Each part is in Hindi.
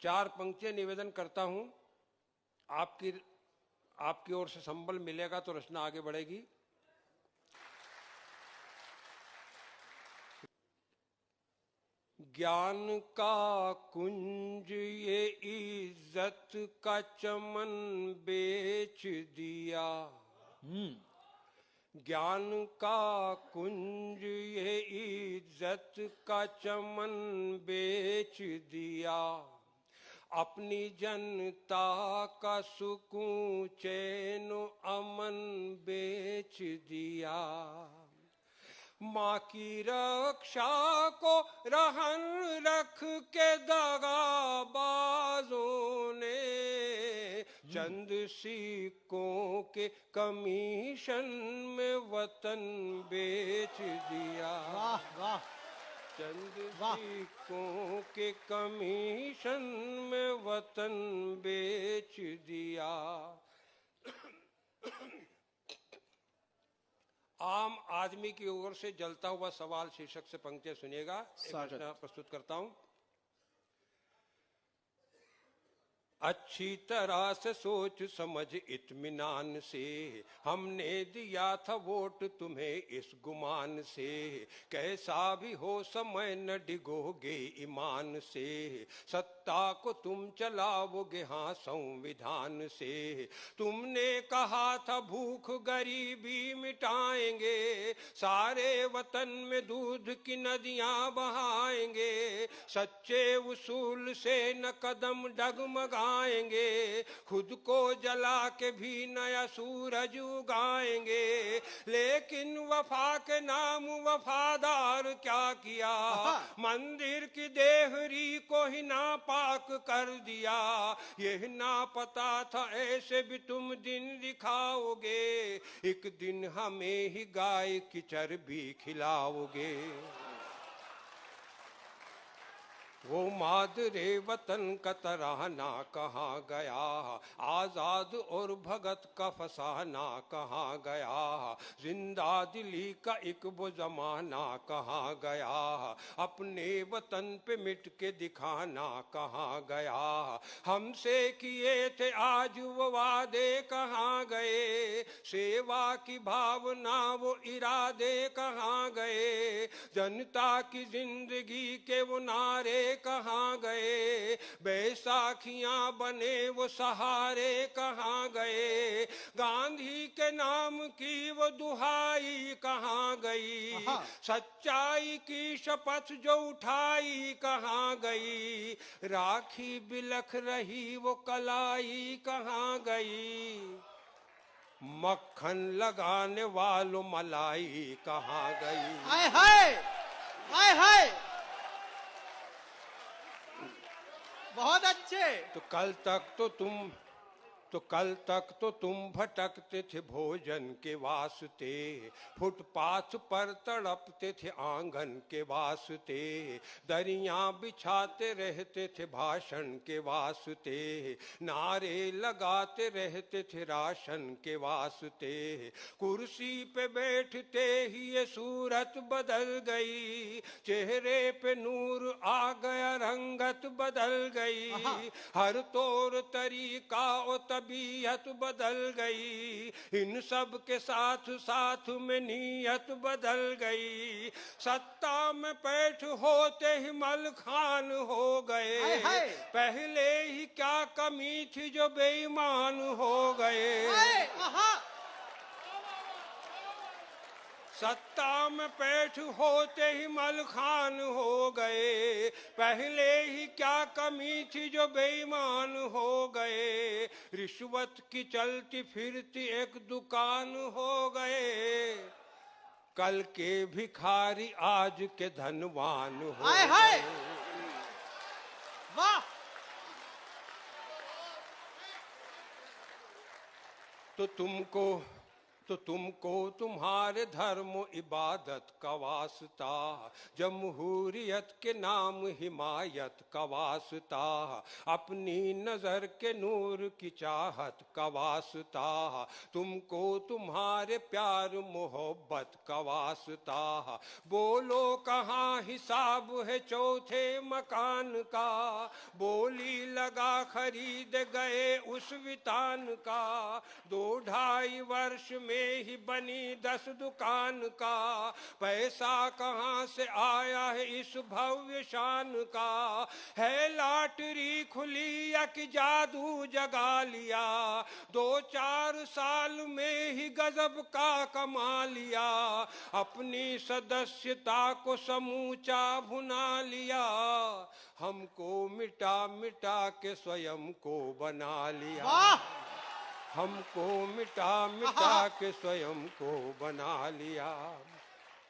4 पंक्तियां निवेदन करता हूं। आपकी ओर से संबल मिलेगा तो रचना आगे बढ़ेगी। ज्ञान का कुंज ये इज्जत का चमन बेच दिया। ज्ञान का कुंज ये इज्जत का चमन बेच दिया। अपनी जनता का सुकून चैन अमन बेच दिया। माँ की रक्षा को रहन रख के दगाबाजों ने चंद सिक्कों के कमीशन में वतन बेच दिया। वाह वाह। चंद सिक्कों के कमीशन में वतन बेच दिया। आम आदमी की ओर से जलता हुआ सवाल शीर्षक से पंक्तियां सुनिएगा। एक रचना प्रस्तुत करता हूं। अच्छी तरह से सोच समझ इत्मीनान से हमने दिया था वोट तुम्हें इस गुमान से। कैसा भी हो समय न डिगोगे ईमान से। सत्ता को तुम चलाओगे हाँ संविधान से। तुमने कहा था भूख गरीबी मिटाएंगे। सारे वतन में दूध की नदियां बहाएंगे। सच्चे उसूल से न कदम डगमगा आएंगे। खुद को जला के भी नया सूरज उगाएंगे। लेकिन वफा के नाम वफादार क्या किया। मंदिर की देहरी को ही नापाक कर दिया। यह ना पता था ऐसे भी तुम दिन दिखाओगे। एक दिन हमें ही गाय की चर्बी खिलाओगे। वो मादरे वतन का तराना कहाँ गया। आजाद और भगत का फसाना कहाँ गया। जिंदा दिली का एक वो जमाना कहाँ गया। अपने वतन पे मिट के दिखाना कहाँ गया। हमसे किए थे आज वो वादे कहाँ गए। सेवा की भावना वो इरादे कहाँ गए। जनता की जिंदगी के वो नारे कहाँ गए। बैसाखियां बने वो सहारे कहाँ गए। गांधी के नाम की वो दुहाई कहाँ गई। सच्चाई की शपथ जो उठाई कहाँ गई। राखी बिलख रही वो कलाई कहाँ गई। मक्खन लगाने वालों मलाई कहाँ गई। हाय हाय हाय हाय। बहुत अच्छे। तो कल तक तो तुम भटकते थे भोजन के वास्ते। फुटपाथ पर तड़पते थे आंगन के वास्ते। दरियां बिछाते रहते थे भाषण के वास्ते। नारे लगाते रहते थे राशन के वास्ते। कुर्सी पे बैठते ही ये सूरत बदल गई। चेहरे पे नूर आ गया रंगत बदल गई। हर तौर तरीका और तबीयत बदल गई। इन सब के साथ साथ में नीयत बदल गई। सत्ता में पैठ होते ही मलखान हो गए। पहले ही क्या कमी थी जो बेईमान हो गए। सत्ता में पैठ होते ही मलखान हो गए। पहले ही क्या कमी थी जो बेईमान हो गए। रिश्वत की चलती फिरती एक दुकान हो गए। कल के भिखारी आज के धनवान हो गए। वाह। तो तुमको तुम्हारे धर्म इबादत का वास्ता। जमहूरियत के नाम हिमायत का वास्ता। अपनी नजर के नूर की चाहत का वास्ता। तुमको तुम्हारे प्यार मोहब्बत का वास्ता। बोलो कहाँ हिसाब है चौथे मकान का। बोली लगा खरीद गए उस वितान का, 2-2.5 वर्ष में ही बनी 10 दुकान का, पैसा कहाँ से आया है इस भव्य शान का, है लॉटरी खुली या कि जादू जगा लिया, 2-4 साल में ही गजब का कमा लिया, अपनी सदस्यता को समूचा भुना लिया, हमको मिटा मिटा के स्वयं को बना लिया, वाह हमको मिटा मिटा के स्वयं को बना लिया।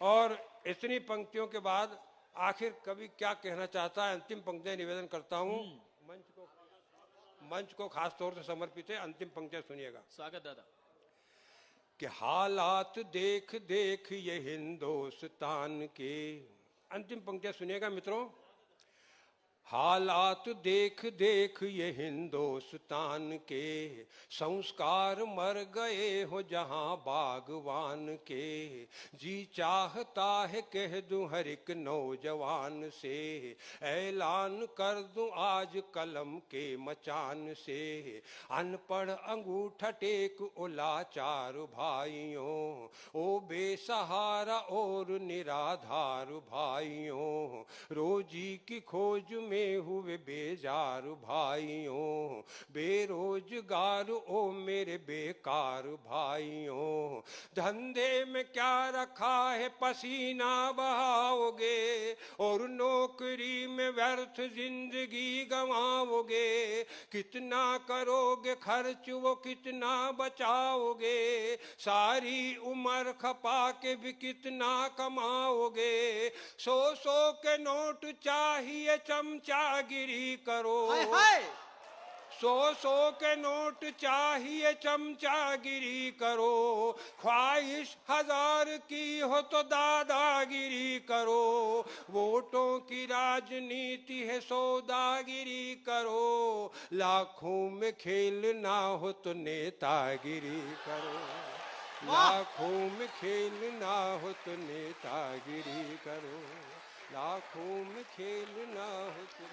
और इतनी पंक्तियों के बाद आखिर कवि क्या कहना चाहता है, अंतिम पंक्तियां निवेदन करता हूँ। मंच को खास तौर से समर्पित है, अंतिम पंक्तियां सुनिएगा। स्वागत दादा। कि हालात देख देख ये हिंदुस्तान के, अंतिम पंक्तियां सुनिएगा मित्रों। हालात देख देख ये हिंदुस्तान के, संस्कार मर गए हो जहां बागवान के, जी चाहता है कह दूं हर एक नौजवान से, ऐलान कर दूं आज कलम के मचान से, अनपढ़ अंगूठा टेक ओ लाचार भाइयों, ओ बेसहारा और निराधार भाइयों, रोजी की खोज में हुए बेजार भाइयों, बेरोजगार ओ मेरे बेकार भाइयों, धंधे में क्या रखा है पसीना बहाओगे, और नौकरी में व्यर्थ जिंदगी गंवाओगे, कितना करोगे खर्च वो कितना बचाओगे, सारी उम्र खपा के भी कितना कमाओगे, 100 के नोट चाहिए चमचागिरी करो, हाय हाय 100 के नोट चाहिए चमचागिरी करो, ख्वाहिश 1000 की हो तो दादागिरी करो, वोटों की राजनीति है सौदागिरी करो, लाखों में खेल ना हो तो नेतागिरी करो, लाखों में खेल ना हो तो नेतागिरी करो, लाखों में खेल ना हो तो